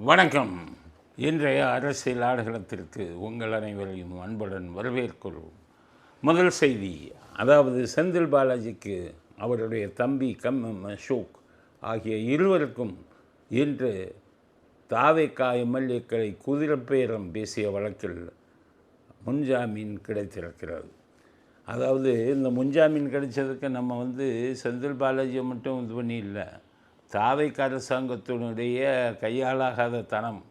வணக்கம். இன்றைய அரசியல் ஆடுகளத்திற்கு உங்கள் அனைவரையும் அன்புடன் வரவேற்கிறோம். முதல் செய்தி, அதாவது செந்தில் பாலாஜிக்கு அவருடைய தம்பி அசோக் ஆகிய இருவருக்கும் இன்று தாவேகா எம்எல்ஏக்களை குதிரைப்பேரம் பேசிய வழக்கில் முன்ஜாமீன் கிடைத்திருக்கிறது. அதாவது இந்த முன்ஜாமீன் கிடைச்சதுக்கு நம்ம செந்தில் பாலாஜியை மட்டும் இது பண்ணி இல்லை, தாவேகா அரசாங்கத்தினுடைய கையாளாகாத தனம்.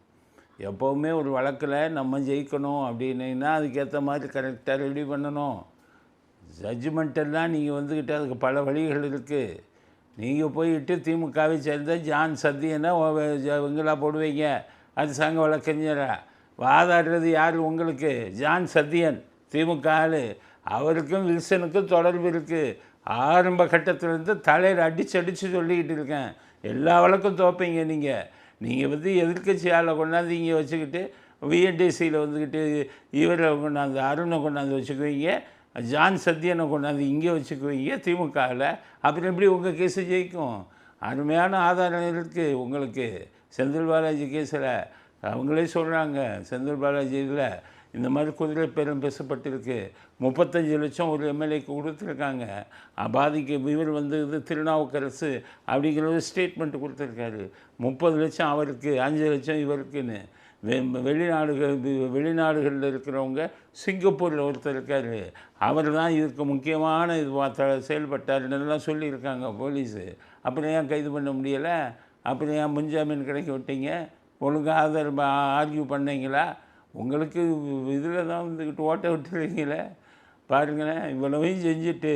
எப்போவுமே ஒரு வழக்கில் நம்ம ஜெயிக்கணும் அப்படின்னா அதுக்கேற்ற மாதிரி கரெக்டாக ரெடி பண்ணணும். ஜட்ஜ்மெண்ட்டெல்லாம் நீங்கள் வந்துக்கிட்டு அதுக்கு பல வழிகள் இருக்குது. நீங்கள் போயிட்டு திமுகவை சேர்ந்த ஜான் சத்தியனை இவங்களா போடுவீங்க அரசாங்க வழக்கறிஞரை. வாதாடுறது யார் உங்களுக்கு? ஜான் சத்தியன், திமுக ஆள். அவருக்கும் வில்சனுக்கும் தொடர்பு இருக்குது. ஆரம்ப கட்டத்திலேருந்து தலையில் அடித்து சொல்லிக்கிட்டு இருக்கேன். எல்லா வழக்கும் தோப்பீங்க. நீங்கள் எதிர்க்கட்சி ஆளை கொண்டாந்து இங்கே வச்சுக்கிட்டு விஎன்டிசியில் இவரை கொண்டாந்து அருணை கொண்டாந்து வச்சுக்குவீங்க, ஜான் சத்தியனை கொண்டாந்து இங்கே வச்சுக்குவீங்க திமுகவில். அப்புறம் எப்படி உங்கள் கேஸு ஜெயிக்கும்? அருமையான ஆதாரம் இருக்குது உங்களுக்கு. செந்தில் பாலாஜி கேஸில் அவங்களே சொல்கிறாங்க, செந்தில் பாலாஜியில் இந்த மாதிரி குதிரை பேரம் பேசப்பட்டிருக்கு. 35 லட்சம் ஒரு எம்எல்ஏக்கு கொடுத்துருக்காங்க. பாதிக்கு இவர் இது திருநாவுக்கரசு அப்படிங்கிற ஒரு ஸ்டேட்மெண்ட்டு கொடுத்துருக்காரு. 30 லட்சம் அவருக்கு, 5 லட்சம் இவருக்குன்னு. வெளிநாடுகளில் இருக்கிறவங்க, சிங்கப்பூரில் ஒருத்தர் இருக்கார், அவர் தான் இதுக்கு முக்கியமான செயல்பட்டாருன்னெல்லாம் சொல்லியிருக்காங்க போலீஸு. அப்புறம் ஏன் கைது பண்ண முடியலை? அப்புறம் ஏன் முன்ஜாமீன் கிடைக்க விட்டீங்க? ஒழுங்காக ஆர்கியூ பண்ணீங்களா? உங்களுக்கு இதில் தான் ஓட்ட விட்டுருக்கீங்களே பாருங்களேன். இவ்வளவையும் செஞ்சுட்டு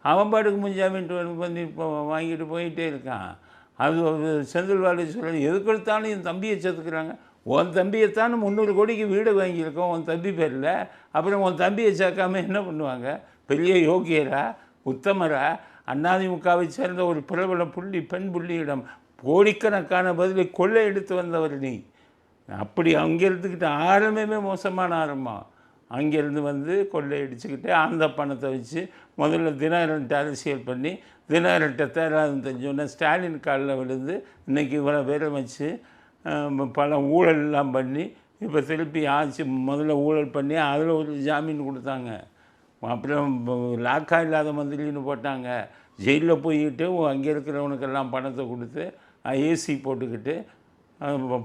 அவன் பாட்டுக்கு முன்ஜாமீன் பண்ணி வாங்கிட்டு போயிட்டே இருக்கான். அது செந்தில் பாலாஜி சொல்ல, எதுக்கு எடுத்தாலும் என் தம்பியை சேர்த்துக்கிறாங்க. உன் தம்பியைத்தானே 300 கோடிக்கு வீடு வாங்கியிருக்கோம் உன் தம்பி பேரில். அப்புறம் உன் தம்பியை சேர்க்காமல் என்ன பண்ணுவாங்க? பெரிய யோகியரா, உத்தமரா? அதிமுகவை சேர்ந்த ஒரு பிரபல பெண் புள்ளியிடம் கோடிக்கணக்கான பதிலை கொள்ளை எடுத்து வந்தவர் நீ. அப்படி அங்கே இருந்துக்கிட்டு ஆரம்பமே மோசமான ஆரம்பம். அங்கேருந்து கொள்ளையடிச்சுக்கிட்டு அந்த பணத்தை வச்சு முதல்ல தினகரன்ட்ட அரசியல் பண்ணி, தினகரன்ட்ட தேராதுன்னு தெரிஞ்சோன்னே ஸ்டாலின் காலில் விழுந்து இன்றைக்கி இவ்வளோ பேரை வச்சு பல ஊழல்லாம் பண்ணி இப்போ திருப்பி ஆட்சி முதல்ல ஊழல் பண்ணி அதில் ஒரு ஜாமீன் கொடுத்தாங்க. அப்புறம் லாக்கா இல்லாத மந்திரின்னு போட்டாங்க. ஜெயிலில் போய்கிட்டு அங்கே இருக்கிறவனுக்கெல்லாம் பணத்தை கொடுத்து ஏசி போட்டுக்கிட்டு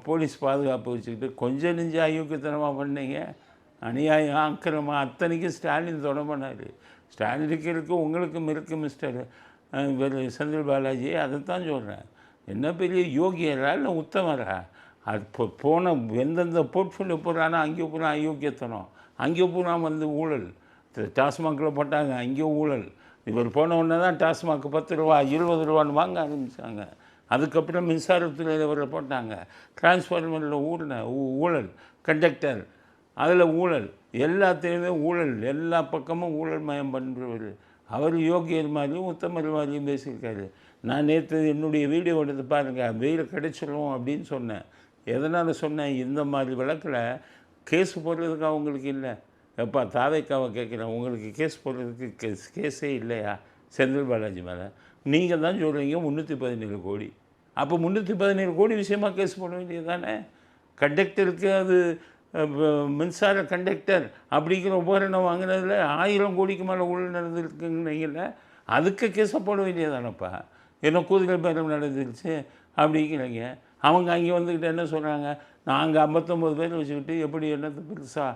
போலீஸ் பாதுகாப்பு வச்சுக்கிட்டு கொஞ்சம் நெஞ்சு அயோக்கியத்தனமாக பண்ணீங்க. அநியாயம், ஆக்கிரமாக அத்தனைக்கும் ஸ்டாலின் தொட பண்ணார். ஸ்டாலினுக்கு இருக்குது, உங்களுக்கும் இருக்குது மிஸ்டர் செந்தில் பாலாஜி. அதைத்தான் சொல்கிறேன். என்ன பெரிய யோகியரா இல்லை உத்தமரா? அது போன எந்தெந்த போர்ட்ஃபோலியோ போகிறானோ அங்கே பூரா அயோக்கியத்தனம், அங்கே பூரா ஊழல். டாஸ்மாகில் போட்டாங்க, அங்கேயும் ஊழல். இவர் போன உடனே தான் டாஸ்மாக் 10 ரூபா 20 ரூபான்னு வாங்க ஆரம்பித்தாங்க. அதுக்கப்புறம் மின்சாரத்துறையில் இவரை போட்டாங்க. டிரான்ஸ்ஃபார்மரில் ஊழல், கண்டக்டர் அதில் ஊழல், எல்லாத்துலேயுமே ஊழல். எல்லா பக்கமும் ஊழல் மயம் பண்ணுறவர். அவர் யோகியர் மாதிரியும் உத்தமர் மாதிரியும் பேசியிருக்காரு. நான் நேற்று என்னுடைய வீடியோ எடுத்து பாருங்கள், வெயில் கிடைச்சிடும் அப்படின்னு சொன்னேன். எதனால் சொன்னேன்? இந்த மாதிரி வழக்கில் கேஸ் போடுறதுக்கு அவங்களுக்கு இல்லை. எப்போ தாவேக்காவை கேட்குறேன், உங்களுக்கு கேஸ் போடுறதுக்கு கேஸே இல்லையா செந்தில் பாலாஜி மேலே? நீங்கள் தான் சொல்கிறீங்க 317 கோடி. அப்போ 317 கோடி விஷயமாக கேஸ் போட வேண்டியது தானே? கண்டக்டருக்கு அது மின்சார கண்டக்டர் அப்படிங்கிற உபகரணம் வாங்கினதில் 1000 கோடிக்கு மேலே ஊழல் நடந்துருக்குங்கல்ல, அதுக்கு கேஸை போட வேண்டியதானப்பா. என்ன குதிரை பேரம் நடந்துருச்சு அப்படிங்கிறீங்க. அவங்க அங்கே என்ன சொல்கிறாங்க? நாங்கள் 59 பேர் வச்சுக்கிட்டு எப்படி என்னது பெருசாக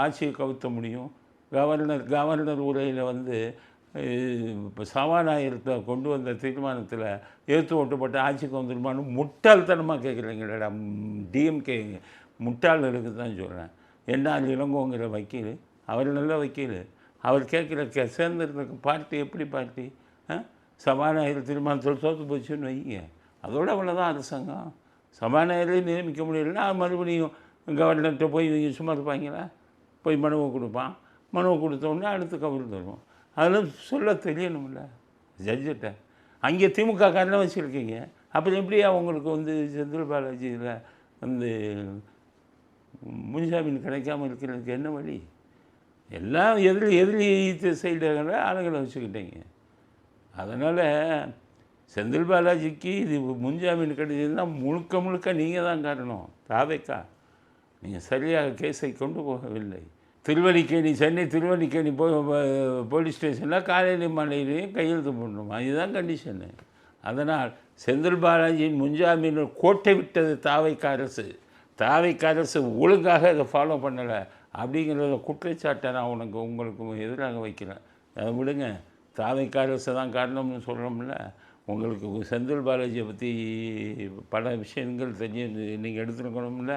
ஆட்சியை கவுத்த முடியும்? கவர்னர் உரையில் இப்போ சபாநாயகத்தை கொண்டு வந்த தீர்மானத்தில் ஏற்று ஓட்டப்பட்ட ஆட்சிக்கு வந்துருமான்னு முட்டாள்தனமாக கேட்குறீங்களா? டிஎம்கே முட்டாள்களுக்கு தான் சொல்கிறேன். என்ஆர் இளங்கோங்கிற வக்கீல், அவர் நல்ல வக்கீல். அவர் கேட்குற சேர்ந்துருக்க பார்ட்டி எப்படி பார்ட்டி? சபாநாயகர் தீர்மானத்தில் தோற்று போச்சுன்னு வைங்க, அதோட அவ்வளோதான் அரசாங்கம். சபாநாயகரை நியமிக்க முடியலைன்னா மறுபடியும் கவர்னர்கிட்ட போய் இவங்க சும்மா இருப்பாங்களா? போய் மனுவை கொடுப்பான். மனுவை கொடுத்தோடனே அடுத்து கவர் தருவோம். அதெல்லாம் சொல்ல தெரியணும்ல ஜட்ஜிட்ட. அங்கே திமுக காரனை வச்சுருக்கீங்க. அப்புறம் எப்படியா உங்களுக்கு செந்தில் பாலாஜியில் முன்ஜாமீன் கிடைக்காமல் இருக்கிறதுக்கு என்ன வழி? எல்லாம் எதிரி சைடில் ஆளுங்களை வச்சுக்கிட்டீங்க. அதனால் செந்தில் பாலாஜிக்கு இது முன்ஜாமீன் கிடைச்சதுன்னா முழுக்க முழுக்க நீங்கள் தான் காரணம். தாவேக்கா நீங்கள் சரியாக கேஸை கொண்டு போகவில்லை. திருவல்லிக்கேணி, சென்னை திருவல்லிக்கேணி போலீஸ் ஸ்டேஷனில் காலையிலையும் மாலையிலையும் கையெழுத்து போடணுமா? இதுதான் கண்டிஷனு. அதனால் செந்தில் பாலாஜியின் முன்ஜாமீன் கோட்டை விட்டது தாவேக்கா அரசு. தாவேக்கா அரசு ஒழுங்காக இதை ஃபாலோ பண்ணலை அப்படிங்கிறத குற்றச்சாட்டை நான் உங்களுக்கு எதிராக வைக்கிறேன். அதை விடுங்க. தாவேக்கா அரசு தான் காரணம்னு சொல்கிறோம்ல. உங்களுக்கு செந்தில் பாலாஜியை பற்றி பல விஷயங்கள் தெரியும், நீங்கள் எடுத்துருக்கணும்ல.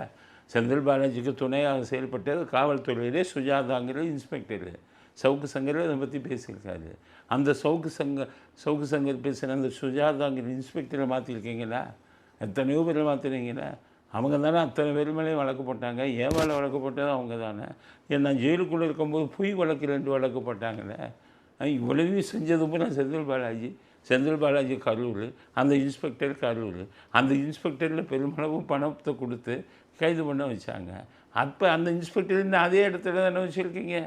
செந்தில் பாலாஜிக்கு துணையாக செயல்பட்டது காவல்துறையிலே சுஜாதாங்கிற இன்ஸ்பெக்டரு. சவுக்கு சங்கர் அதை பற்றி பேசியிருக்காரு. அந்த சவுக்கு சங்கர் பேசுகிற அந்த சுஜாதாங்கிற இன்ஸ்பெக்டரை மாற்றிருக்கீங்களா? எத்தனையோ பேரை மாற்றினீங்களா? அவங்க தானே அத்தனை பேர் மேலேயும் வழக்கு போட்டாங்க. ஏன் மேலே வழக்கு போட்டது அவங்க தானே. ஏன்னா ஜெயிலுக்குள்ளே இருக்கும்போது பொய் வழக்கு 2 வழக்கு போட்டாங்களே. இவ்வளவையும் செஞ்சது பூரா செந்தில் பாலாஜி கரூர், அந்த இன்ஸ்பெக்டர் கரூர். அந்த இன்ஸ்பெக்டரில் பெருமளவு பணத்தை கொடுத்து கைது பண்ண வச்சாங்க. அப்போ அந்த இன்ஸ்பெக்டர் இன்னும் அதே இடத்துல தானே வச்சுருக்கீங்க.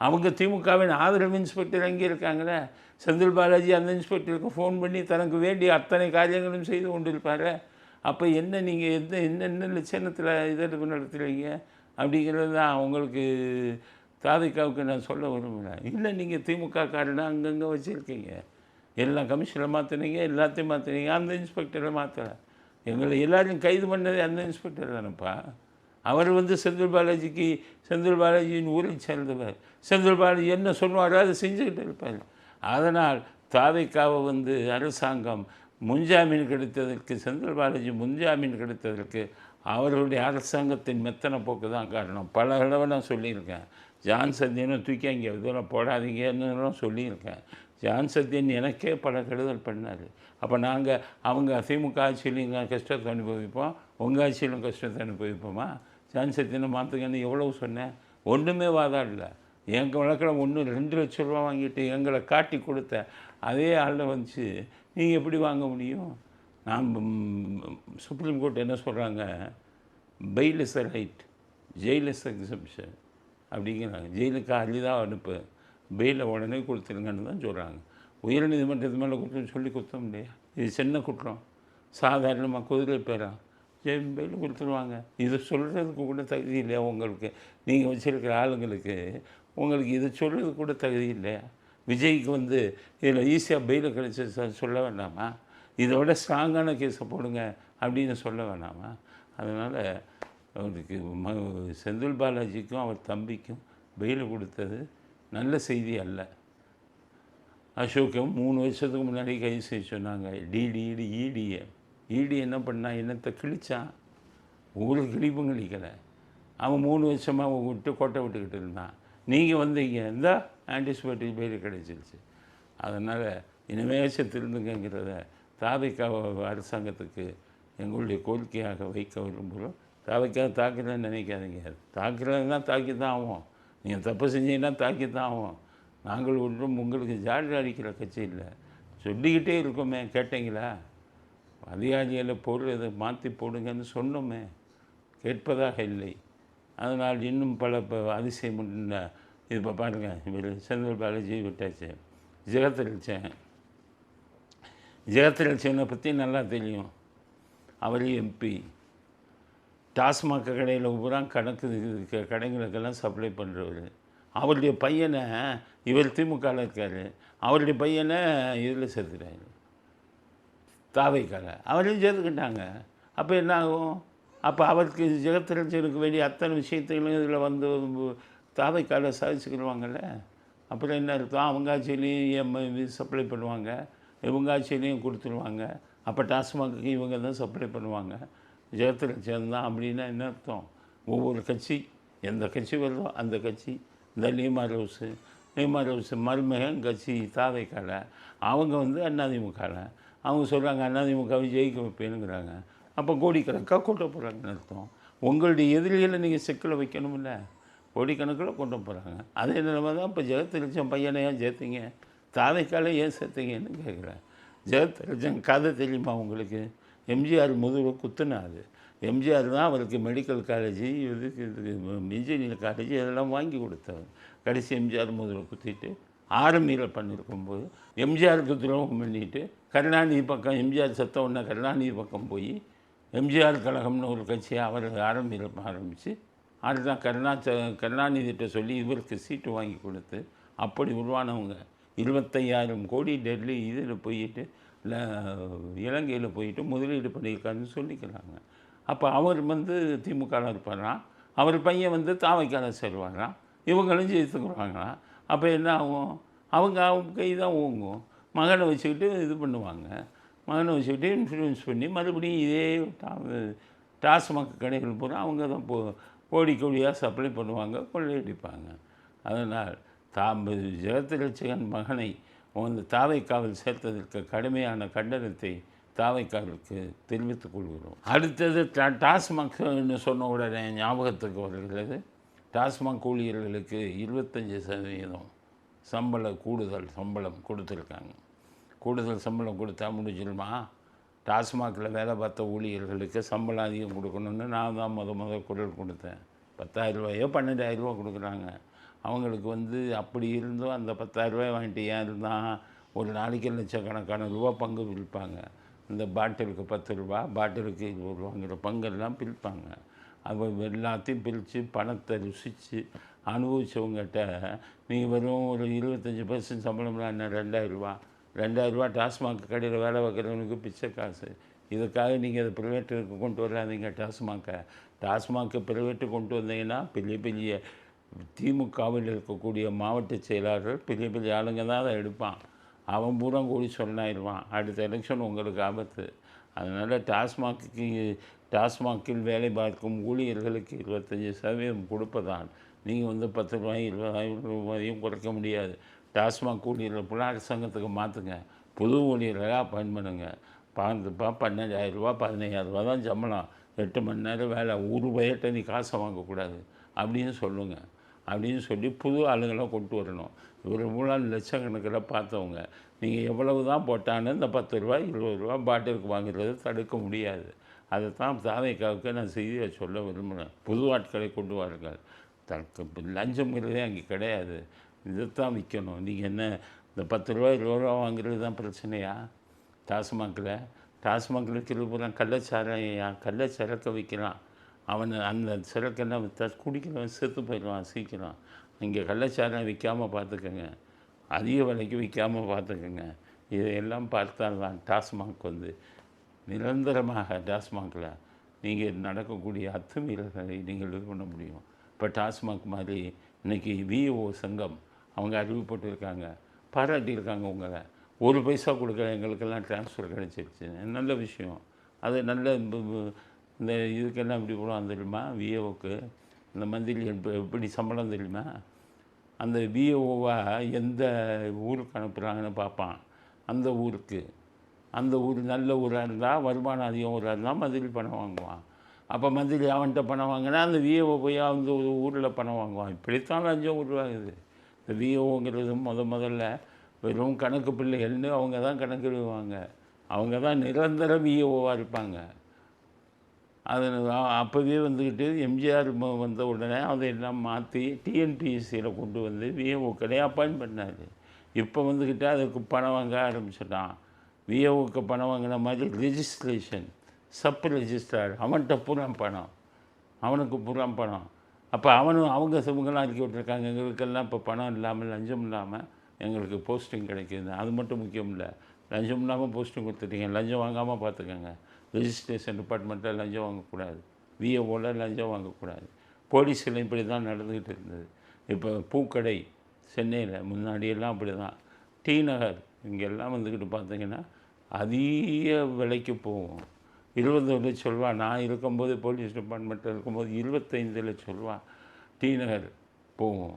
அவங்க திமுகவின் ஆதரவு இன்ஸ்பெக்டர் அங்கே இருக்காங்களே. செந்தில் பாலாஜி அந்த இன்ஸ்பெக்டருக்கு ஃபோன் பண்ணி தனக்கு வேண்டிய அத்தனை காரியங்களும் செய்து கொண்டிருப்பார். அப்போ என்ன நீங்கள் என்னென்ன லட்சணத்தில் இதை நடத்துகிறீங்க அப்படிங்கிறது தான் உங்களுக்கு தாவேக்காவுக்கு நான் சொல்ல விரும்புகிறேன். இல்லை நீங்கள் திமுக காரனை அங்கங்கே வச்சுருக்கீங்க. எல்லா கமிஷனை மாற்றினீங்க, எல்லாத்தையும் மாற்றினீங்க. அந்த இன்ஸ்பெக்டரை மாற்றலை. எங்களை எல்லோரையும் கைது பண்ணதே அந்த இன்ஸ்பெக்டர் தானேப்பா. அவர் செந்தில் பாலாஜியின் ஊரை சேர்ந்தவர். செந்தில் பாலாஜி என்ன சொல்லுவாரோ அதை செஞ்சுக்கிட்டு இருப்பார். அதனால் தாவேக்காவை அரசாங்கம் முன்ஜாமீன் கிடைத்ததற்கு, செந்தில் பாலாஜி முன்ஜாமீன் கிடைத்ததற்கு அவர்களுடைய அரசாங்கத்தின் மெத்தனை போக்கு தான் காரணம். பல தடவை நான் சொல்லியிருக்கேன். ஜான் சத்தியனை தூக்கி அங்கே இதெல்லாம் போடாதீங்கன்னு சொல்லியிருக்கேன். ஜான் சத்தியன் எனக்கே பல கெடுதல் பண்ணார். அப்போ அவங்க திமுக ஆட்சியிலையும் கஷ்டத்தை அனுபவிப்போம், உங்கள் ஆட்சியிலும் கஷ்டத்தை அனுபவிப்போமா? ஜான் சத்தியனை மாற்றுங்கன்னு எவ்வளவு சொன்னேன். ஒன்றுமே வாதாடல. எங்கள் வழக்கில் 2 லட்ச ரூபா வாங்கிட்டு எங்களை காட்டி கொடுத்த அதே ஆளில் வந்துச்சு நீங்கள் எப்படி வாங்க முடியும்? நான் சுப்ரீம் கோர்ட் என்ன சொல்கிறாங்க, fail is a right, jail is exemption அப்படிங்கிறாங்க. ஜெயிலுக்கு அள்ளிதான் அனுப்பு, பெயிலை உடனே கொடுத்துருங்கன்னு தான் சொல்கிறாங்க. உயர்நீதிமன்றத்து மேலே குற்றம் சொல்லி குத்தம் இல்லையா? இது சின்ன குற்றம், சாதாரணமாக குதிரை பேரா பெயில் கொடுத்துருவாங்க. இதை சொல்கிறதுக்கு கூட தகுதி இல்லையா உங்களுக்கு? நீங்கள் வச்சுருக்கிற ஆளுங்களுக்கு உங்களுக்கு இதை சொல்கிறதுக்கு கூட தகுதி இல்லையா? விஜய்க்கு இதில் ஈஸியாக பெயில் கிடைச்சி சொல்ல வேண்டாமா? இதோட ஸ்ட்ராங்கான கேஸை போடுங்க அப்படின்னு சொல்ல வேணாமா? அதனால் அவருக்கு செந்தில் பாலாஜிக்கும் அவர் தம்பிக்கும் பெயில் கொடுத்தது நல்ல செய்தி அல்ல. அசோக்கும் 3 வருஷத்துக்கு முன்னாடி கைது செய்ய சொன்னாங்க. இடி என்ன பண்ணால் என்னத்தை கிழிச்சான்? ஒரு கிழிப்பும் கிழிக்கலை. அவன் 3 வருஷமாக விட்டு கோட்டை விட்டுக்கிட்டு இருந்தான். நீங்கள் வந்தீங்க, இருந்தால் ஆன்டிசிபேட்டரி பெயில் கிடைச்சிருச்சு. அதனால் இனிமேச்சும் திருந்துங்கிறத தாவேக்கா அரசாங்கத்துக்கு எங்களுடைய கோரிக்கையாக வைக்க விரும்புகிறோம். தாவேக்கா தாக்குறேன்னு நினைக்காதீங்க. தாக்குறதுனா தாக்கி தான் ஆகும். நீங்கள் தப்பு செஞ்சீங்கன்னா தாக்கி தான் ஆகும். நாங்கள் ஒன்றும் உங்களுக்கு ஜாடி அடிக்கிற கட்சி இல்லை. சொல்லிக்கிட்டே இருக்கோமே, கேட்டீங்களா? அதிகாரிகளை போடுறதை மாற்றி போடுங்கன்னு சொன்னோமே, கேட்பதாக இல்லை. அதனால் இன்னும் பல அதிசயம் இப்போ பாருங்கள், செந்தில் பாலாஜி விட்டாச்சு. ஜெகத்ரட்சனை பற்றி நல்லா தெரியும். அவர் எம்பி. டாஸ்மாக் கடையில் பூரா கடைகளுக்கெல்லாம் சப்ளை பண்ணுறவர். அவருடைய பையனை, இவர் திமுகவில் இருக்கார், அவருடைய பையனை இதில் சேர்த்துட்டாரு, தாவேக்கால. அவரையும் சேர்த்துக்கிட்டாங்க. அப்போ என்ன ஆகும்? அப்போ அவருக்கு ஜெகத்ரட்சனுக்கு வேண்டிய அத்தனை விஷயத்தையும் இதில் தாவேக்கால சாதிச்சுக்கிடுவாங்கள்ல. அப்புறம் என்ன அர்த்தம்? அவங்க ஆட்சியிலையும் சப்ளை பண்ணுவாங்க, இவங்க ஆட்சியிலையும் கொடுத்துருவாங்க. அப்போ டாஸ்மாக்கு இவங்க தான் சப்ளை பண்ணுவாங்க, ஜெகத்ரட்சன் தான். அப்படின்னா என்ன அர்த்தம்? ஒவ்வொரு கட்சி, எந்த கட்சி வருதோ அந்த கட்சி, இந்த நீமார் ஹவுஸு மருமகன் கட்சி தாவேக்கால, அவங்க அதிமுகவில் அவங்க சொல்கிறாங்க அதிமுகவை ஜெயிக்க வைப்பேனுங்கிறாங்க. அப்போ கோடிக்கணக்காக கொண்டு போகிறாங்கன்னு அர்த்தம். உங்களுடைய எதிரிகளை நீங்கள் சிக்கலை வைக்கணுமில்ல, கோடிக்கணக்கில் கொண்டு போகிறாங்க. அதே நிலைமை தான் இப்போ ஜெகத்ரட்சன் பையனை ஏன் சேர்த்தீங்க, தாவேக்கால ஏன் சேர்த்தீங்கன்னு கேட்குறேன். ஜெகத்ரட்சன் கதை தெரியுமா உங்களுக்கு? எம்ஜிஆர் முதுகு குத்துனாது. எம்ஜிஆர் தான் அவருக்கு மெடிக்கல் காலேஜ், இதுக்கு இன்ஜினியரிங் காலேஜ் இதெல்லாம் வாங்கி கொடுத்தவர். கடைசி எம்ஜிஆர் முதல்ல குத்திட்டு ஆர்மியில் பண்ணியிருக்கும்போது எம்ஜிஆருக்கு துரோகம் பண்ணிவிட்டு கருணாநிதி பக்கம் எம்ஜிஆர் செத்த உடனே கருணாநிதி பக்கம் போய் எம்ஜிஆர் கழகம்னு ஒரு கட்சியை அவர் ஆரம்பித்து அதுதான் கருணாநிதிகிட்ட சொல்லி இவருக்கு சீட்டு வாங்கி கொடுத்து அப்படி உருவானவங்க 25,000 கோடி டெல்லி இதில் போயிட்டு இலங்கையில் போயிட்டு முதலீடு பண்ணியிருக்காருன்னு சொல்லிக்கிறாங்க. அப்போ அவர் திமுகவில் இருப்பாராம், அவர் பையன் தாவைக்கால சேருவாராம், இவங்களும் ஜெயித்துக்குருவாங்களாம். அப்போ என்ன ஆகும்? அவங்க கை தான் ஓங்கும். மகனை வச்சுக்கிட்டு இது பண்ணுவாங்க, மகனை வச்சுக்கிட்டு இன்ஃப்ளூயன்ஸ் பண்ணி மறுபடியும் இதே டாஸ்மாக் கடைகள் பூரா அவங்க தான் கோடி கோடியாக சப்ளை பண்ணுவாங்க, கொள்ளையடிப்பாங்க. அதனால் ஜெகத்ரட்சகன் மகனை தாவைக்காவில் சேர்த்ததற்கு கடுமையான கண்டனத்தை தாவைக்காவிற்கு தெரிவித்துக் கொள்கிறோம். அடுத்தது டாஸ்மாக்னு சொன்ன உடனே ஞாபகத்துக்கு வருகிறது, டாஸ்மாக் ஊழியர்களுக்கு 25% கூடுதல் சம்பளம் கொடுத்துருக்காங்க. கூடுதல் சம்பளம் கொடுத்தா முடிஞ்சிருமா? டாஸ்மாகில் வேலை பார்த்த ஊழியர்களுக்கு சம்பளம் அதிகம் கொடுக்கணுன்னு நான் தான் முதல் குரல் கொடுத்தேன். 10,000 ரூபாயோ 12,000 ரூபா கொடுக்குறாங்க. அவங்களுக்கு அப்படி இருந்தும் அந்த 10,000 ரூபாய் வாங்கிட்டு ஏன் இருந்தால் ஒரு நாளைக்கு லட்சக்கணக்கான ரூபா பங்கு பிரிப்பாங்க. இந்த பாட்டிலுக்கு 10 ரூபா, பாட்டிலுக்கு 20 ரூபாங்கிற பங்கெல்லாம் பிரிப்பாங்க. அது எல்லாத்தையும் பிரித்து பணத்தை ருசித்து அனுபவித்தவங்ககிட்ட நீங்கள் வெறும் ஒரு 25% சம்பளம்லாம் என்ன 2,000 ரூபா 2,000 ரூபா டாஸ்மாக் கடையில் வேலை வைக்கிறவனுக்கு பிச்சை காசு. இதுக்காக நீங்கள் அதை ப்ரைவேட்டுக்கு கொண்டு வராதீங்க. டாஸ்மாக்கு ப்ரைவேட்டுக்கு கொண்டு வந்தீங்கன்னா பெரிய பெரிய திமுகவில் இருக்கக்கூடிய மாவட்ட செயலாளர்கள் பெரிய பெரிய ஆளுங்க தான் அதை எடுப்பான். அவன் பூரா கூடி சொன்னாயிடுவான். அடுத்த எலெக்ஷன் உங்களுக்கு ஆபத்து. அதனால் டாஸ்மாகில் வேலை பார்க்கும் ஊழியர்களுக்கு 25% கொடுப்பதால் நீங்கள் 10 ரூபாய் 20,000 ரூபாயும் குறைக்க முடியாது. டாஸ்மாக் ஊழியர்கள் புலார் சங்கத்துக்கு மாற்றுங்க, புது ஊழியர்களாக அப்பாயின் பண்ணுங்க. 12,000 ரூபா 15,000 ரூபா தான் சம்பளம், 8 மணி நேரம் வேலை, ஒரு ரூபாயிட்ட நீ காசை வாங்கக்கூடாது அப்படின்னு சொல்லுங்கள். அப்படின்னு சொல்லி புது ஆளுங்களை கொண்டு வரணும். இவர் மூலம் லட்சக்கணக்கில் பார்த்தவங்க நீங்கள் எவ்வளவு தான் போட்டான்னு இந்த 10 ரூபா 20 ரூபா பாட்டிலுக்கு வாங்குறது தடுக்க முடியாது. அதை தான் தாவைக்காவுக்கு நான் செய்தியை சொல்ல விரும்புகிறேன். புது ஆட்களை கொண்டு வாருங்கள். லஞ்சம்ங்கிறதே அங்கே கிடையாது. இதைத்தான் விற்கணும். நீங்கள் என்ன இந்த 10 ரூபா 20 ரூபா வாங்குறது தான் பிரச்சனையா? டாஸ்மாகில் விற்கிறது பூரா கள்ளச்சரக்கை விற்கிறான். அவனை அந்த சரக்கெல்லாம் விற்றா குடிக்கிறவன் செத்து போயிடுவான் சீக்கிரம். இங்கே கள்ளச்சாரம் விற்காமல் பார்த்துக்கோங்க, அதிக விலைக்கு விற்காமல் பார்த்துக்கோங்க. இதையெல்லாம் பார்த்தால் தான் டாஸ்மாக் நிரந்தரமாக டாஸ்மாகில் நீங்கள் நடக்கக்கூடிய அத்துமீறல்களை நீங்கள் இது பண்ண முடியும். இப்போ டாஸ்மாக் மாதிரி இன்றைக்கி விஓ சங்கம் அவங்க அறிவிப்பட்டிருக்காங்க, பாராட்டியிருக்காங்க. உங்களை 1 பைசா கொடுக்குற எங்களுக்கெல்லாம் ட்ரான்ஸ்ஃபர் கிடச்சிருச்சு, நல்ல விஷயம். அது நல்ல இந்த இதுக்கெல்லாம் எப்படி போடுவாங்க தெரியுமா? விஏஓக்கு இந்த மந்திரி எப்படி சம்பளம் தெரியுமா? அந்த விஏஓவை எந்த ஊருக்கு அனுப்புகிறாங்கன்னு பார்ப்பான். அந்த ஊர் நல்ல ஊராக இருந்தால், வருமானம் அதிகம் ஊராக இருந்தால் மந்திரி பணம் வாங்குவான். அப்போ மந்திரி அவன்கிட்ட பணம் வாங்கினா அந்த விஏஓ போய் அந்த ஊரில் பணம் வாங்குவான். இப்படித்தான் லஞ்சம் உருவாகுது. இந்த விஏஓங்கிறது முதல்ல வெறும் கணக்கு பிள்ளைகள்னு அவங்க தான் கணக்கிடுவாங்க. அவங்க தான் நிரந்தர விஏஓவாக இருப்பாங்க. அது அப்போவே எம்ஜிஆர் வந்த உடனே அதையெல்லாம் மாற்றி டிஎன்பிஎஸ்சியில் கொண்டு வந்து விஏஓக்களை அப்பாயின்ட் பண்ணார். இப்போ அதுக்கு பணம் வாங்க ஆரம்பிச்சிட்டான். விஏஓக்கு பணம் வாங்கின மாதிரி ரெஜிஸ்ட்ரேஷன் சப் ரெஜிஸ்ட்ரார் அவன்கிட்ட அவனுக்கு பணம். அப்போ அவங்க இவங்கெல்லாம் அறிக்கை விட்டுருக்காங்க, எங்களுக்கெல்லாம் இப்போ பணம் இல்லாமல் லஞ்சம் இல்லாமல் எங்களுக்கு போஸ்டிங் கிடைக்கிது. அது மட்டும் முக்கியம் இல்லை, லஞ்சம் இல்லாமல் போஸ்டிங் கொடுத்துட்டீங்க, லஞ்சம் வாங்காமல் பார்த்துக்கோங்க. ரெஜிஸ்ட்ரேஷன் டிபார்ட்மெண்ட்டில் லஞ்சம் வாங்கக்கூடாது, விஏஓவில் லஞ்சம் வாங்கக்கூடாது. போலீஸில் இப்படி தான் நடந்துக்கிட்டு இருந்தது. இப்போ பூக்கடை சென்னையில் முன்னாடியெல்லாம் அப்படி தான். டி நகர் இங்கெல்லாம் பார்த்தீங்கன்னா அதிக விலைக்கு போகும். 20 லட்சம் ரூபா நான் இருக்கும்போது, போலீஸ் டிபார்ட்மெண்ட்டில் இருக்கும்போது 25 லட்சம் ரூபா டி நகர் போகும்.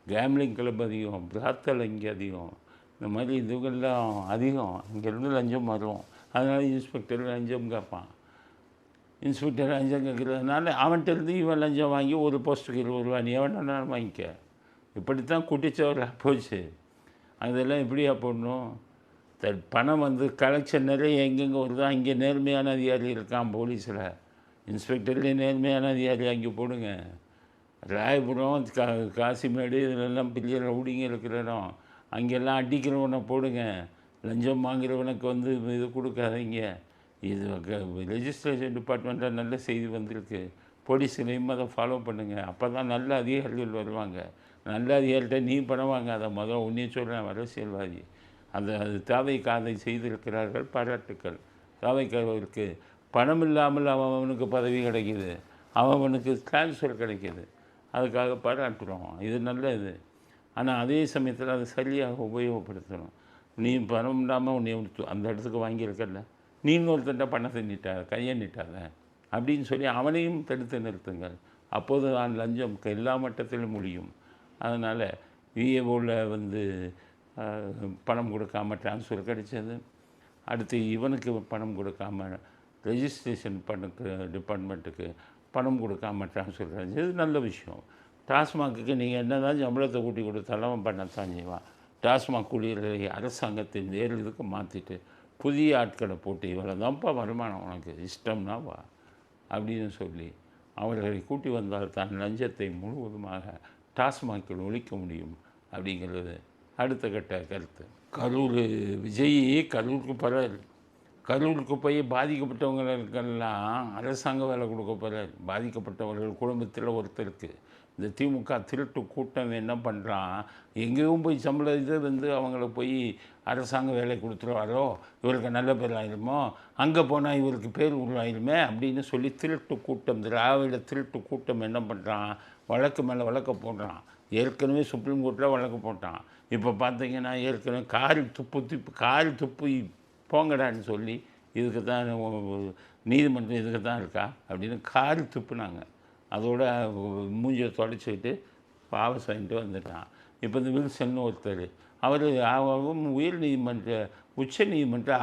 கேம்லிங் கிளப் அதிகம், பிராத்தல் இங்கே அதிகம். இந்த மாதிரி இதுகள்லாம் அதிகம். இங்கேருந்து லஞ்சம் வரும். அதனால் இன்ஸ்பெக்டர் லஞ்சம் கேட்பான். இன்ஸ்பெக்டர் லஞ்சம் கேட்குறதுனால அவன்கிட்டருந்து இவன் லஞ்சம் வாங்கி ஒரு போஸ்ட்டுக்கு 20 ரூபா நீ எவனாலும் வாங்கிக்க. இப்படித்தான் குட்டிச்சவராக போச்சு. அதெல்லாம் எப்படியா போடணும்? பணம் கலெக்ஷன் நிறைய எங்கெங்கே வருதோ அங்கே நேர்மையான அதிகாரி இருக்கான் போலீஸில். இன்ஸ்பெக்டர்லேயே நேர்மையான அதிகாரி அங்கே போடுங்க. ராயபுரம் காசிமேடு இதெல்லாம் பெரிய ரவுடிங்க இருக்கிற இடம், அங்கெல்லாம் அடிக்கிறவனை போடுங்க. லஞ்சம் வாங்குறவனுக்கு வந்து இது கொடுக்காதீங்க. இது லெஜிஸ்லேஷன் டிபார்ட்மெண்ட்டில் நல்ல செய்தி வந்திருக்கு. போலீஸ்லேயும் அதை ஃபாலோ பண்ணுங்கள். அப்போ தான் நல்ல அதிகாரிகள் வருவாங்க. நல்ல அதிகாரிகிட்ட நீ பணம் வாங்காத. உன்னையும் சொல்கிறேன், அரசியல்வாதி அது தாவைக்கு அதை செய்திருக்கிறார்கள், பாராட்டுக்கள். தாவைக்கு பணம் இல்லாமல் அவனுக்கு பதவி கிடைக்கிது, அவனுக்கு டிரான்ஸ்ஃபர் கிடைக்கிது, அதுக்காக பாராட்டுறோம். இது நல்ல இது. ஆனால் அதே சமயத்தில் அதை சரியாக உபயோகப்படுத்தணும். நீ பணம் இல்லாமல் உன்னை அந்த இடத்துக்கு வாங்கியிருக்கல, நீ இன்னொருத்தட்ட பணத்தை நீட்டாத, கையை நீட்டாத அப்படின்னு சொல்லி அவனையும் தடுத்து நிறுத்துங்கள். அப்போது தான் லஞ்சம் எல்லா மட்டத்திலும் முடியும். அதனால் விஏஓவில் வந்து பணம் கொடுக்காமல் ட்ரான்ஸ்ஃபர் கிடைச்சது. அடுத்து இவனுக்கு பணம் கொடுக்காமல் ரெஜிஸ்ட்ரேஷன் டிபார்ட்மெண்ட்டுக்கு பணம் கொடுக்காமல் ட்ரான்ஸ்ஃபர் கிடைச்சது. இது நல்ல விஷயம். டாஸ்மாக்கு நீங்கள் என்ன தான் சம்பளத்தை கூட்டி கொடுத்தாலும் அவன் பண்ணத்தான் செய்வான். டாஸ்மாக் ஊழியர்களை அரசாங்கத்தின் வேறு இதுக்கு மாற்றிட்டு புதிய ஆட்களை போட்டு இவ்வளோ தான்ப்பா வருமானம், உனக்கு இஷ்டம்னா வா அப்படின்னு சொல்லி அவர்களை கூட்டி வந்தால் தான் லஞ்சத்தை முழுவதுமாக டாஸ்மாக்கில் ஒழிக்க முடியும் அப்படிங்கிறது அடுத்த கட்ட கருத்து. கரூர் விஜய் கரூருக்கு போகிறார். கரூருக்கு போய் பாதிக்கப்பட்டவங்களுக்கெல்லாம் அரசாங்க வேலை கொடுக்க போகிறார். பாதிக்கப்பட்டவர்கள் குடும்பத்தில் ஒருத்தருக்கு இந்த திமுக திருட்டு கூட்டம் என்ன பண்ணுறான், எங்கேயும் போய் சம்பளம் இதை வந்து அவங்கள போய் அரசாங்க வேலை கொடுத்துருவாரோ, இவருக்கு நல்ல பேர் ஆயிருமோ, அங்கே போனால் இவருக்கு பேர் உருவாயிருமே அப்படின்னு சொல்லி திருட்டு கூட்டம், திராவிட திருட்டு கூட்டம் என்ன பண்ணுறான், வழக்கு மேலே வழக்க போடுறான். ஏற்கனவே சுப்ரீம் கோர்ட்டில் வழக்கு போட்டான். இப்போ பார்த்தீங்கன்னா ஏற்கனவே காரி துப்பு போங்கடான்னு சொல்லி இதுக்கு தான் நீதிமன்றம் இதுக்கு தான் இருக்கா அப்படின்னு காரி துப்புனாங்க. அதோட மூஞ்சியை தொடச்சிக்கிட்டு பாவம் வாங்கிட்டு வந்துட்டான். இப்போ இந்த வில்சன் ஒருத்தர் அவன் உயர் நீதிமன்ற உச்ச நீதிமன்றம்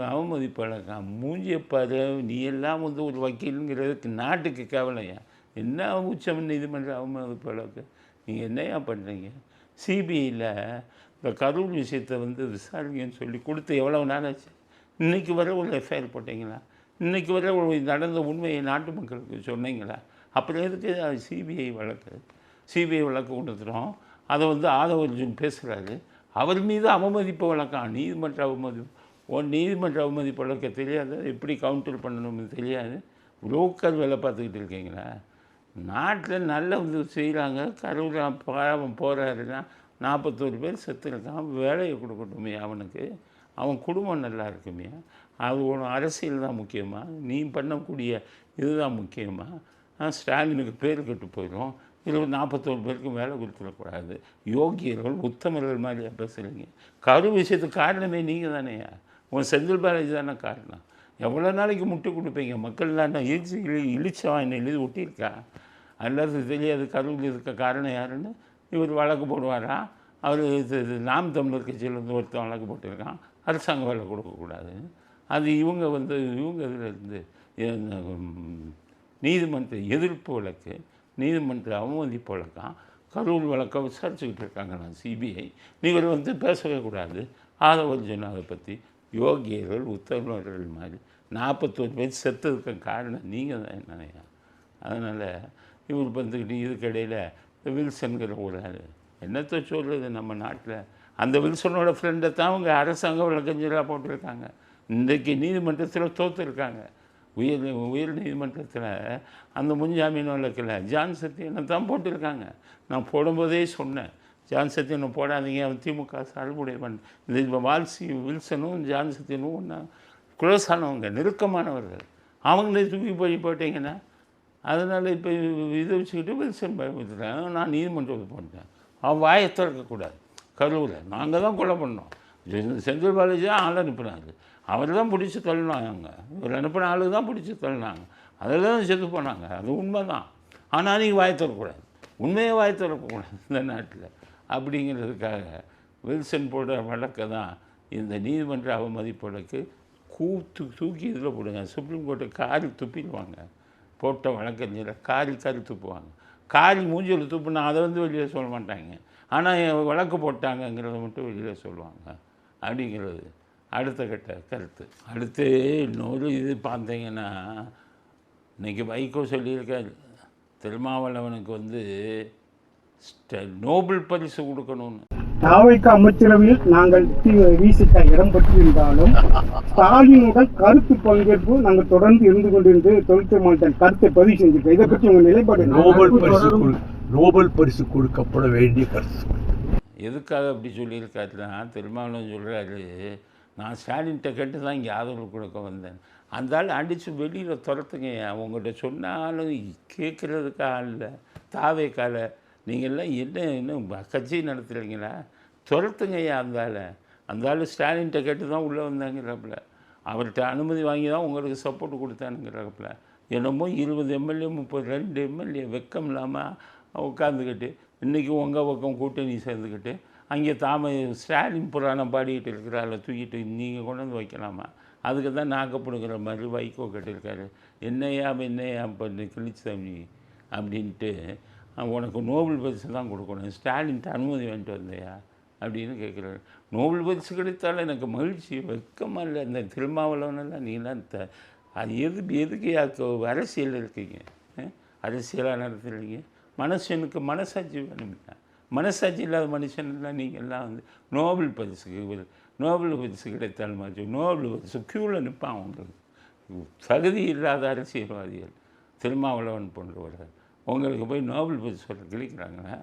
அவமதிப்பு வழக்கான். மூஞ்சியை பாரு, நீ எல்லாம் வந்து ஒரு வக்கீலுங்கிறதுக்கு நாட்டுக்கு கவலையா? என்ன உச்ச நீதிமன்ற அவமதிப்பு வழக்கு? நீங்கள் என்னையா பண்ணுறீங்க? சிபிஐயில் இந்த கரூர் விஷயத்தை வந்து விசாரிங்கன்னு சொல்லி கொடுத்து எவ்வளோ நாள் ஆச்சு? இன்றைக்கி வர ஒரு எஃப்ஐஆர் போட்டிங்களா? இன்றைக்கி வர ஒரு நடந்த உண்மையை நாட்டு மக்களுக்கு சொன்னீங்களா? அப்புறம் எதுக்கு சிபிஐ வழக்கு கொடுத்துறோம். அதை வந்து ஆதவ அர்ஜுன் பேசுகிறாரு. அவர் மீது அவமதிப்பு வழக்கம், நீதிமன்ற அவமதிப்பு வழக்க தெரியாது, எப்படி கவுண்டர் பண்ணணும்னு தெரியாது. புரோக்கர் வேலை பார்த்துக்கிட்டு இருக்கீங்களா? நாட்டில் நல்ல வந்து செய்கிறாங்க. கரூர் பாவம் போகிறாருன்னா 41 பேர் செத்துருக்கான். வேலையை கொடுக்கட்டுமே அவனுக்கு, அவன் குடும்பம் நல்லா இருக்குமே. அது ஒரு அரசியல் தான் முக்கியமா? நீ பண்ணக்கூடிய இதுதான் முக்கியமா? ஸ்டாலினுக்கு பேர் கெட்டு போயிடும். 41 பேருக்கு வேலை கொடுத்துடக்கூடாது. யோகியர்கள் உத்தமர்கள் மாதிரியா பேசுகிறீங்க? கரூர் விஷயத்துக்கு காரணமே நீங்கள் தானேயா? உன் செந்தில் பாலாஜி தானே காரணம். எவ்வளோ நாளைக்கு முட்டு கொடுப்பீங்க? மக்கள் தானே இழிச்சவன் என்ன எழுதி ஒட்டியிருக்கா? எல்லாத்துக்கும் தெரியாது கரூர் இருக்க காரணம் யாருன்னு. இவர் வழக்கு போடுவாரா? அவர் நாம் தமிழர் கட்சியிலேருந்து ஒருத்தன் வழக்கு போட்டிருக்கான், அரசாங்க வேலை கொடுக்கக்கூடாது. அது இவங்க இதிலேருந்து நீதிமன்ற எதிர்ப்பு வழக்கு, நீதிமன்ற அவமதிப்பு வழக்கம், கரூர் வழக்கை விசாரிச்சுக்கிட்டு இருக்காங்க. நான் சிபிஐ நீங்கள் வந்து பேசவே கூடாது. ஆதவ அர்ஜுன் அதை பற்றி யோகியர்கள் உத்தரவர்கள் மாதிரி 41 பேர் செத்ததுக்கு காரணம் நீங்கள் தான் என்னையா? அதனால் இவர் வந்துக்கிட்டு இதுக்கிடையில் இந்த வில்சன்கிற ஒரு என்னத்தை சொல்கிறது நம்ம நாட்டில்? அந்த வில்சனோட ஃப்ரெண்டை தான் அவங்க அரசாங்க வழக்கறிஞராக போட்டிருக்காங்க. இன்றைக்கு நீதிமன்றத்தில் தோற்றுருக்காங்க. உயர் நீதிமன்றத்தில் அந்த முன்ஜாமீன் வழக்கில் ஜான் சத்தியனை தான் போட்டிருக்காங்க. நான் போடும்போதே சொன்னேன், ஜான் சத்தியனை போடாதீங்க, அவன் திமுக சார்புடையவன். இந்த வில்சனும் ஜான் சத்தியனும் ஒன்றா க்ளோஸ் ஆனவங்க, நெருக்கமானவர்கள். அவங்களே தூக்கி போட்டிங்கன்னா அதனால் இப்போ இதை வச்சுக்கிட்டு வில்சன் பயன்படுத்துகிறாங்க. நான் நீதிமன்றத்தில் போட்டேன். அவன் வாயை திறக்கக்கூடாது. கரூரில் நாங்கள் தான் கொலை பண்ணோம். செந்தில் பாலாஜி தான் ஆள் அனுப்புனாங்க. அவர் தான் பிடிச்சி தள்ளினாங்க. இவர் அனுப்பின ஆளு தான் பிடிச்சி தள்ளினாங்க. அதில் தான் செத்து போனாங்க. அது உண்மை தான். ஆனால் நீங்கள் வாயை திறக்கக்கூடாது, உண்மையை வாயை திறக்கக்கூடாது இந்த நாட்டில் அப்படிங்கிறதுக்காக வில்சன் போடுற வழக்கை தான் இந்த நீதிமன்ற அவமதிப்பு வழக்கு தூக்கி இதில் போடுங்க. சுப்ரீம் கோர்ட்டு காரி துப்பிடுவாங்க. போட்ட வழக்கறிஞரை காரி துப்புவாங்க. காரி மூஞ்சியில் துப்புனா அதை வந்து வெளியில் சொல்ல மாட்டாங்க. ஆனால் வழக்கு போட்டாங்கங்கிறத மட்டும் வெளியில் சொல்லுவாங்க அப்படிங்கிறது அடுத்த கட்ட கருத்து. அடுத்து இன்னொரு இது பார்த்தீங்கன்னா, இன்றைக்கி வைகோ சொல்லியிருக்காரு, திருமாவளவனுக்கு வந்து நோபல் பரிசு கொடுக்கணும்னு. தாவைக்க அமைச்சரவையில் நாங்கள் வீசிக்க இடம் பெற்றிருந்தாலும் ஸ்டாலினுடன் கருத்து பங்கேற்பு நாங்கள் தொடர்ந்து இருந்து கொண்டிருந்து தொழிற்சங்க மாநில கருத்தை பதிவு செஞ்சிருக்கோம். இதை பற்றி உங்கள் நிலைப்பாடு? நோபல் பரிசு கொடுக்கப்பட வேண்டிய கருத்து. எதுக்காக அப்படி சொல்லியிருக்காருன்னா, திருமாவளவன் சொல்கிறாரு, நான் ஸ்டாலின்கிட்ட கேட்டு தான் இங்கே ஆதரவு கொடுக்க வந்தேன். அந்த ஆள் அடித்து வெளியில் துரத்துங்க. அவங்கள்ட்ட சொன்னாலும் கேட்குறதுக்கு ஆள் இல்லை. தாவேக்கால நீங்கள்லாம் இன்னும் கட்சி நடத்துகிறீங்களா? துரத்துங்கய்யா அந்த ஆள் ஸ்டாலின்கிட்ட கேட்டு தான் உள்ளே வந்தாங்கிறப்பல, அவர்கிட்ட அனுமதி வாங்கி தான் உங்களுக்கு சப்போர்ட் கொடுத்தானுங்கிறப்பல, என்னமோ 20 எம்எல்ஏ 32 எம்எல்ஏ வெக்கம் இல்லாமல் உட்காந்துக்கிட்டு இன்றைக்கி உங்கள் பக்கம் கூட்டணி சேர்ந்துக்கிட்டு அங்கே ஸ்டாலின் புராணம் பாடிக்கிட்டு இருக்கிறாள் தூக்கிட்டு நீங்கள் கொண்டு வந்து வைக்கலாமா? அதுக்கு தான் நாக்கப்படுங்கிற மாதிரி வைகோ கேட்டிருக்காரு. என்னையா பண்ணு கிழிச்சாமி அப்படின்ட்டு, உனக்கு நோபல் பரிசு தான் கொடுக்கணும், ஸ்டாலின்ட்டு அனுமதி வாங்கிட்டு வந்தையா அப்படின்னு கேட்குறாரு. நோபல் பரிசு கிடைத்தாலும் எனக்கு மகிழ்ச்சி, வெக்கமாக இல்லை. இந்த திருமாவளவனெல்லாம் நீங்களாம் அது எதுக்கு அரசியல் இருக்கீங்க? அரசியலாக நடத்துகிறீங்க. மனுஷனுக்கு மனசாட்சி வேணுங்க. மனசாட்சி இல்லாத மனுஷன்லாம் நீங்கள்லாம் நோபல் பரிசு கிடைத்தாலும் நோபல் பரிசு க்யூவில் நிற்பான். அவங்களுக்கு தகுதி இல்லாத அரசியல்வாதிகள் திருமாவளவன் போன்றவர்கள் உங்களுக்கு போய் நோபல் பரிசு கிடைக்கிறாங்களா?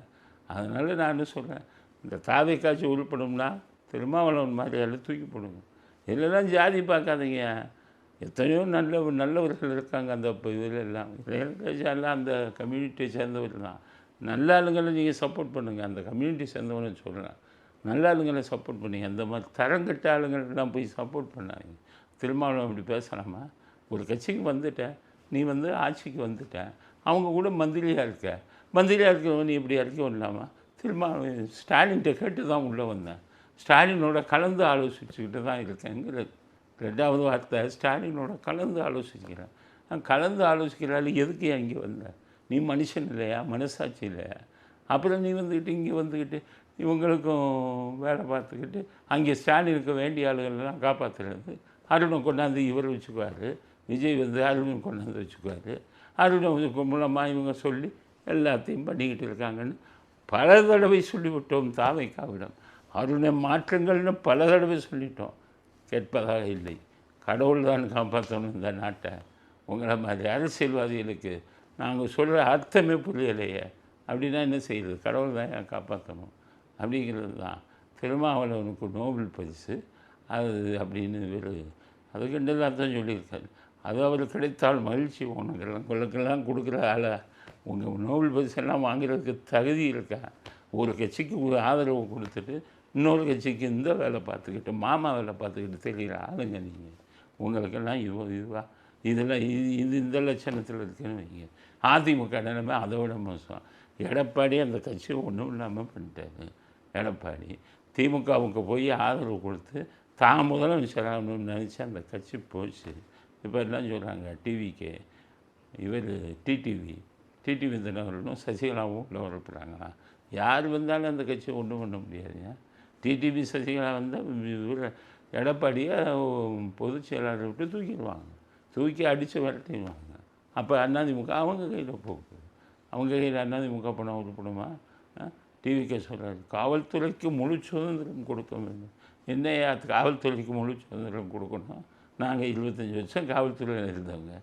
அதனால் நான் சொல்கிறேன், இந்த தாவை காட்சி உருப்படும்னா திருமாவளவன் மாதிரியெல்லாம் தூக்கி போடுங்க. இதெல்லாம் ஜாதி பார்க்காதீங்க. எத்தனையோ நல்லவர்கள் இருக்காங்க அந்த இதில் எல்லாம். எல்லாம் அந்த கம்யூனிட்டியை சேர்ந்தவர் தான். நல்ல ஆளுங்களை நீங்கள் சப்போர்ட் பண்ணுங்கள். அந்த கம்யூனிட்டி சேர்ந்தவன்னு சொல்கிறேன். நல்ல ஆளுங்களை சப்போர்ட் பண்ணுங்க. அந்த மாதிரி தரங்கட்ட ஆளுங்களெல்லாம் போய் சப்போர்ட் பண்ணாங்க. திருமாவளவன் அப்படி பேசலாமா? ஒரு கட்சிக்கு வந்துட்டேன், நீ ஆட்சிக்கு வந்துட்டேன், அவங்க கூட மந்திரியாக இருக்கிறவன் நீ இப்படி இறக்கி வரலாமா? திருமாவளவன் ஸ்டாலின்கிட்ட கேட்டு தான் உள்ளே வந்தேன், ஸ்டாலினோட கலந்து ஆலோசிச்சுக்கிட்டு தான் இருக்கேங்கிறது 2வது வார்த்தை. ஸ்டாலினோட கலந்து ஆலோசிக்கிறேன். நான் கலந்து ஆலோசிக்கிறாள். எதுக்கு இங்கே வந்தேன்? நீ மனுஷன் இல்லையா? மனசாட்சி இல்லையா? அப்புறம் நீ இங்கே வந்துக்கிட்டு இவங்களுக்கும் வேலை பார்த்துக்கிட்டு அங்கே ஸ்டாலினுக்கு வேண்டிய ஆளுகளெல்லாம் காப்பாற்றுறது. அருணை கொண்டாந்து இவர் வச்சுக்குவார், விஜய் அருணை கொண்டாந்து வச்சுக்குவார். அருணை மூலமாக இவங்க சொல்லி எல்லாத்தையும் பண்ணிக்கிட்டு இருக்காங்கன்னு பல தடவை சொல்லிவிட்டோம். தாவைக்காவிடம் அருணை மாற்றங்கள்னு பல தடவை சொல்லிட்டோம். கேட்பதாக இல்லை. கடவுள் தான் காப்பாற்றணும் இந்த நாட்டை. உங்களை மாதிரி அரசியல்வாதிகளுக்கு நாங்கள் சொல்கிற அர்த்தமே புரியலையே. அப்படின்னா என்ன செய்யுது? கடவுள் தான் ஏன் காப்பாற்றணும் அப்படிங்கிறது தான். திருமாவளவனுக்கு நோபல் பரிசு அது அப்படின்னு அதுக்கு அர்த்தம் சொல்லியிருக்காரு. அது அவருக்கு கிடைத்தால் மகிழ்ச்சி. உங்களுக்கெல்லாம் கொடுக்குற ஆளை உங்கள் நோபல் பரிசெல்லாம் வாங்குறதுக்கு தகுதி இருக்கா? ஒரு கட்சிக்கு ஒரு ஆதரவு கொடுத்துட்டு இன்னொரு கட்சிக்கு இந்த வேலை பார்த்துக்கிட்டு மாமா வேலை பார்த்துக்கிட்டு தெரிகிற ஆளுங்க நீங்கள். உங்களுக்கெல்லாம் இதெல்லாம் இந்த லட்சணத்தில் இருக்குன்னு வைங்க. அதிமுக நிலைமை அதை விட மோசம். எடப்பாடி அந்த கட்சியை ஒன்றும் இல்லாமல் பண்ணிட்டாரு. எடப்பாடி திமுகவுக்கு போய் ஆதரவு கொடுத்து தான் முதலமைச்சராகணும்னு நினச்சி அந்த கட்சி போச்சு. இப்போ எல்லாம் சொல்கிறாங்க டிவிக்கு இவர் டிடிவி தினகரனும் சசிகலாவும் உள்ள வரப்புறாங்களா? யார் வந்தாலும் அந்த கட்சியை ஒன்றும் பண்ண முடியாதுங்க. டிடிவி சசிகலா இவர் எடப்பாடியை பொதுச் செயலாளரை விட்டு தூக்கி அடித்து விரட்டிடுவாங்க. அப்போ அதிமுக அவங்க கையில் போகுது. அவங்க கையில் அதிமுக பணம் உருப்படுமா? டிவிக்கே சொல்கிறாரு, காவல்துறைக்கு முழு சுதந்திரம் கொடுக்க வேண்டும். என்னையா காவல்துறைக்கு முழு சுதந்திரம் கொடுக்கணும்? நாங்கள் 25 வருஷம் காவல்துறையில் இருந்தவங்க.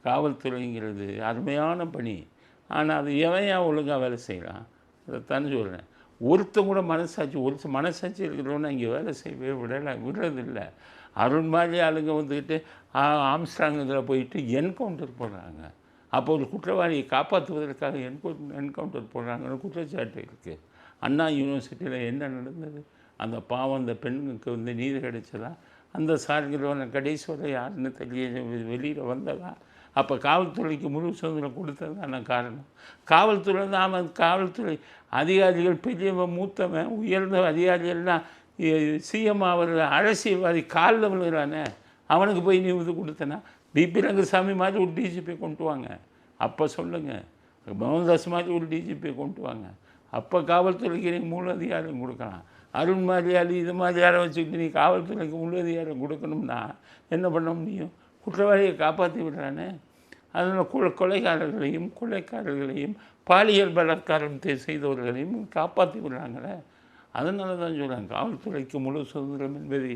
காவல்துறைங்கிறது அருமையான பணி. ஆனால் அது எவன் ஒழுங்காக வேலை செய்யலாம்? அதைத்தானே சொல்கிறேன். ஒருத்தன் கூட மனசாட்சி இருக்கிறவனா இங்கே வேலை செய்யவே விடுறதில்லை. அருண் மாதிரி ஆளுங்க வந்துக்கிட்டு ஆம்ஸ்ட்ராங் இதில் போயிட்டு என்கவுண்டர் போடுறாங்க. அப்போ ஒரு குற்றவாளியை காப்பாற்றுவதற்காக என்கவுண்டர் போடுறாங்கன்னு குற்றச்சாட்டு இருக்குது. அண்ணா யூனிவர்சிட்டியில் என்ன நடந்தது? அந்த பாவம் அந்த பெண்ணுக்கு நீதி கிடைச்சதா? அந்த சார்கிறவனை கடைசி வரை யாருன்னு தெரிய வெளியில் வந்ததா? அப்போ காவல்துறைக்கு முழு சுதந்திரம் கொடுத்ததான காரணம். காவல்துறை அதிகாரிகள் பெரியவன் மூத்தவன் உயர்ந்த அதிகாரிகள்லாம் சிஎம் அவர் அரசியல்வாதி காலில் விழுகிறானே, அவனுக்கு போய் நீ இது கொடுத்தனா? பிபி ரங்கசாமி மாதிரி ஒரு டிஜிபி கொண்டு வாங்க. அப்போ சொல்லுங்கள், மோகன்தாஸ் மாதிரி ஒரு டிஜிபி கொண்டு வாங்க. அப்போ காவல்துறைக்கு நீ முழு அதிகாரம் கொடுக்கலாம். அருண் மாதிரியால் இது மாதிரி யாரை வச்சுக்கிட்டு நீ காவல்துறைக்கு முழு அதிகாரம் கொடுக்கணும்னா என்ன பண்ண முடியும்? குற்றவாளியை காப்பாற்றி விடுறானே. அதனால் கொலைக்காரர்களையும் பாலியல் பலாத்காரம் செய்தவர்களையும் காப்பாற்றி விடுறாங்களே. அதனால தான் சொல்கிறேன், காவல்துறைக்கு முழு சுதந்திரம் என்பதை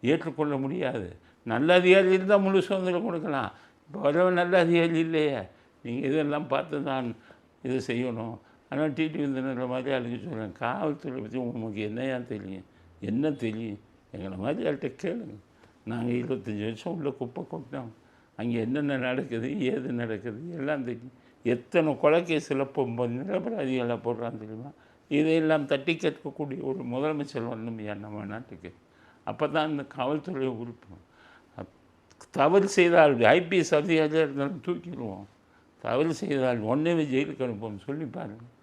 ஏற்றுக்கொள்ள முடியாது. நல்ல அதிகாரி இருந்தால் முழு சுதந்திரம் கொடுக்கலாம். இப்போ வரவன் நல்ல அதிகாரி இல்லையே, நீங்கள் இதெல்லாம் பார்த்து தான் இதை செய்யணும். ஆனால் டிடி விருந்தினர் மாதிரி ஆளுங்க சொல்கிறேன், காவல்துறை பற்றி உங்களுக்கு என்னையா தெரியும்? என்ன தெரியும்? எங்களை மாதிரி ஆள்கிட்ட கேளுங்க. நாங்கள் 25 வருஷம் உள்ள குப்பை கொட்டோம். அங்கே என்னென்ன நடக்குது, ஏது நடக்குது எல்லாம் தெரியும். எத்தனை கொலைக்கேஸில் நிரபராதிகளை போடுறான்னு தெரியுமா? இதையெல்லாம் தட்டி கேட்கக்கூடிய ஒரு முதலமைச்சர் வரணும் நம்ம நாட்டுக்கு. அப்போ தான் இந்த காவல்துறை உறுப்பு. தவறு செய்தால் ஐபிஎஸ் அதிகாரியாக இருந்தாலும் தூக்கிடுவோம். தவறு செய்தால் ஒன்றே ஜெயிலுக்கு அனுப்போம். சொல்லி பாருங்கள்.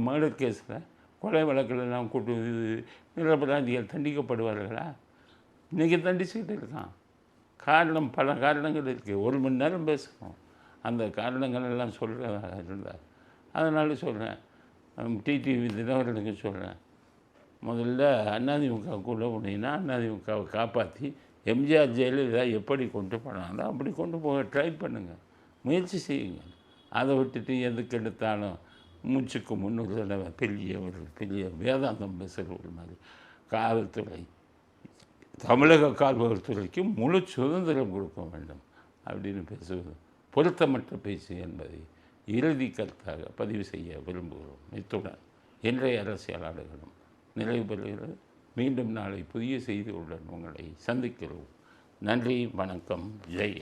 மர்டர் கேஸில் கொலை வழக்கில் எல்லாம் கூட்டு நிரபராதிகள் தண்டிக்கப்படுவார்களா? இன்றைக்கி தண்டிச்சுக்கிட்டு இருக்கான். காரணம் பல காரணங்கள் இருக்குது. 1 மணி நேரம் பேசணும். அந்த காரணங்கள் எல்லாம் சொல்கிறதா இருந்தார். அதனால சொல்கிறேன், டிடிவி தினகரனுக்கு சொல்கிறேன், முதல்ல அதிமுகக்குள்ளே போனீங்கன்னா அதிமுகவை காப்பாற்றி எம்ஜிஆர் ஜெயலலிதா எப்படி கொண்டு போனாங்களோ அப்படி கொண்டு போக ட்ரை பண்ணுங்கள், முயற்சி செய்யுங்க. அதை விட்டுட்டு எதுக்கு எடுத்தாலும் மூச்சுக்கு 300 தடவை பெரிய வேதாந்தம் பேசுகிற மாதிரி காவல்துறை, தமிழக காவல்துறைக்கு முழு சுதந்திரம் கொடுக்க வேண்டும் அப்படின்னு பேசுவது பொருத்தமற்ற பேச்சு என்பதை இறுதி கருத்தாக பதிவு செய்ய விரும்புகிறோம். இத்துடன் இன்றைய அரசியலாளர்களும் நிறைவு பெறுகிறது. மீண்டும் நாளை புதிய செய்திகளுடன் உங்களை சந்திக்கிறோம். நன்றி, வணக்கம், ஜெய்.